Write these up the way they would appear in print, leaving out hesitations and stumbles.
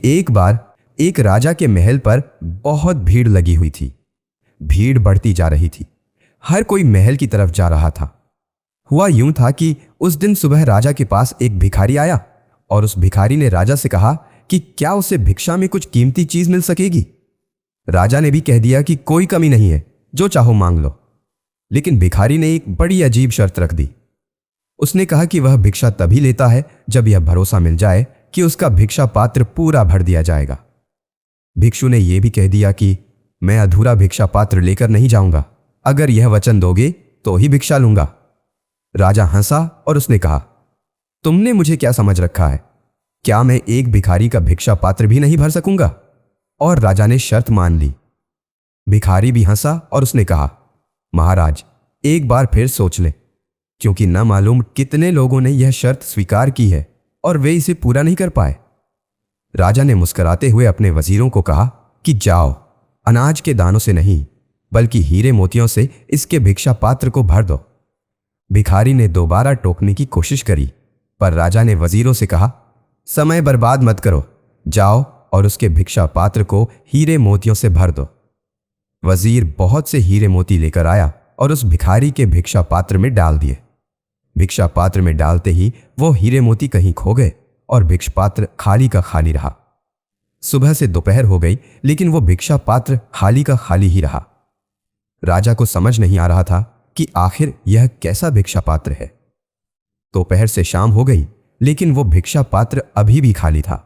एक बार एक राजा के महल पर बहुत भीड़ लगी हुई थी। भीड़ बढ़ती जा रही थी। हर कोई महल की तरफ जा रहा था। हुआ यूं था कि उस दिन सुबह राजा के पास एक भिखारी आया और उस भिखारी ने राजा से कहा कि क्या उसे भिक्षा में कुछ कीमती चीज मिल सकेगी। राजा ने भी कह दिया कि कोई कमी नहीं है, जो चाहो मांग लो। लेकिन भिखारी ने एक बड़ी अजीब शर्त रख दी। उसने कहा कि वह भिक्षा तभी लेता है जब यह भरोसा मिल जाए कि उसका भिक्षा पात्र पूरा भर दिया जाएगा। भिक्षु ने यह भी कह दिया कि मैं अधूरा भिक्षा पात्र लेकर नहीं जाऊंगा, अगर यह वचन दोगे तो ही भिक्षा लूंगा। राजा हंसा और उसने कहा, तुमने मुझे क्या समझ रखा है? क्या मैं एक भिखारी का भिक्षा पात्र भी नहीं भर सकूंगा? और राजा ने शर्त मान ली। भिखारी भी हंसा और उसने कहा, महाराज एक बार फिर सोच लें, क्योंकि न मालूम कितने लोगों ने यह शर्त स्वीकार की है और वे इसे पूरा नहीं कर पाए। राजा ने मुस्कुराते हुए अपने वजीरों को कहा कि जाओ, अनाज के दानों से नहीं बल्कि हीरे मोतियों से इसके भिक्षा पात्र को भर दो। भिखारी ने दोबारा टोकने की कोशिश करी, पर राजा ने वजीरों से कहा, समय बर्बाद मत करो, जाओ और उसके भिक्षा पात्र को हीरे मोतियों से भर दो। वजीर बहुत से हीरे मोती लेकर आया और उस भिखारी के भिक्षा पात्र में डाल दिए। भिक्षा पात्र में डालते ही वो हीरे मोती कहीं खो गए और भिक्षा पात्र खाली का खाली रहा। सुबह से दोपहर हो गई, लेकिन वो भिक्षा पात्र खाली का खाली ही रहा। राजा को समझ नहीं आ रहा था कि आखिर यह कैसा भिक्षा पात्र है। दोपहर से शाम हो गई, लेकिन वो भिक्षा पात्र अभी भी खाली था।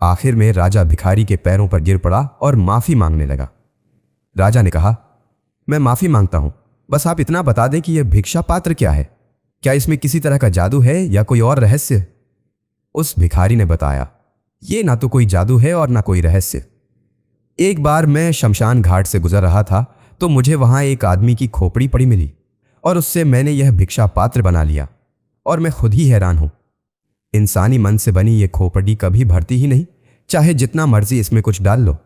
आखिर में राजा भिखारी के पैरों पर गिर पड़ा और माफी मांगने लगा। राजा ने कहा, मैं माफी मांगता हूं, बस आप इतना बता दें कि यह भिक्षा पात्र क्या है। क्या इसमें किसी तरह का जादू है या कोई और रहस्य? उस भिखारी ने बताया, ये ना तो कोई जादू है और ना कोई रहस्य। एक बार मैं शमशान घाट से गुजर रहा था तो मुझे वहां एक आदमी की खोपड़ी पड़ी मिली और उससे मैंने यह भिक्षा पात्र बना लिया और मैं खुद ही हैरान हूं। इंसानी मन से बनी यह खोपड़ी कभी भरती ही नहीं, चाहे जितना मर्जी इसमें कुछ डाल लो।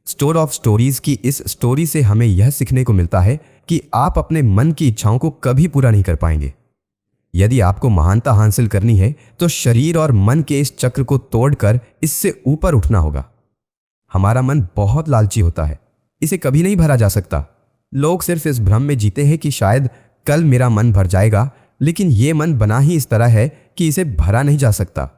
स्टोर ऑफ स्टोरीज की इस स्टोरी से हमें यह सीखने को मिलता है कि आप अपने मन की इच्छाओं को कभी पूरा नहीं कर पाएंगे। यदि आपको महानता हासिल करनी है तो शरीर और मन के इस चक्र को तोड़कर इससे ऊपर उठना होगा। हमारा मन बहुत लालची होता है, इसे कभी नहीं भरा जा सकता। लोग सिर्फ इस भ्रम में जीते हैं कि शायद कल मेरा मन भर जाएगा, लेकिन यह मन बना ही इस तरह है कि इसे भरा नहीं जा सकता।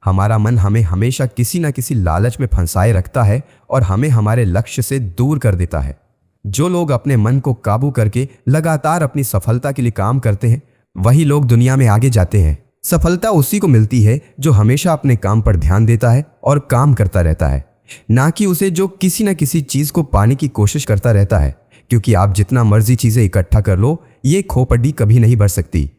हमारा मन हमें हमेशा किसी न किसी लालच में फंसाए रखता है और हमें हमारे लक्ष्य से दूर कर देता है। जो लोग अपने मन को काबू करके लगातार अपनी सफलता के लिए काम करते हैं, वही लोग दुनिया में आगे जाते हैं। सफलता उसी को मिलती है जो हमेशा अपने काम पर ध्यान देता है और काम करता रहता है, ना कि उसे जो किसी न किसी चीज को पाने की कोशिश करता रहता है। क्योंकि आप जितना मर्जी चीजें इकट्ठा कर लो, ये खोपड़ी कभी नहीं भर सकती।